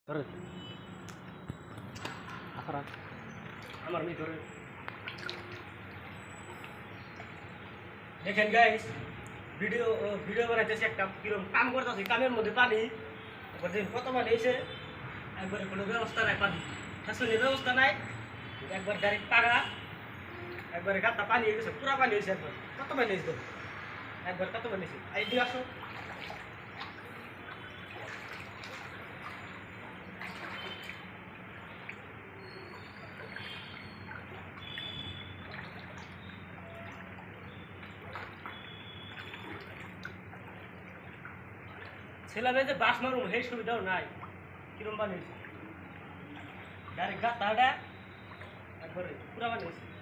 ধরে আমার মেয়ে ধরে দেখেন গাইস ভিডিও ভিডিও বানাইতেছি একটা কিরকম কাম করতেছি কামের মধ্যে পানি কত পানি এসে একবারে কোনো ব্যবস্থা নাই পানি শাসনের ব্যবস্থা নাই একবার ডাইরেক্ট পাড়া একবারে গাতা পানি হয়ে গেছে পুরা পানি হয়েছে একবার কত পানি হয়েছে একবার কত পানি হয়েছে এই দিয়ে আসো ছেলে যে বাস মারুম সেই সুবিধাও নাই কিরম বানিয়েছে ডাইরেক্ট গাতাটা একবারে পুরা বানিয়েছে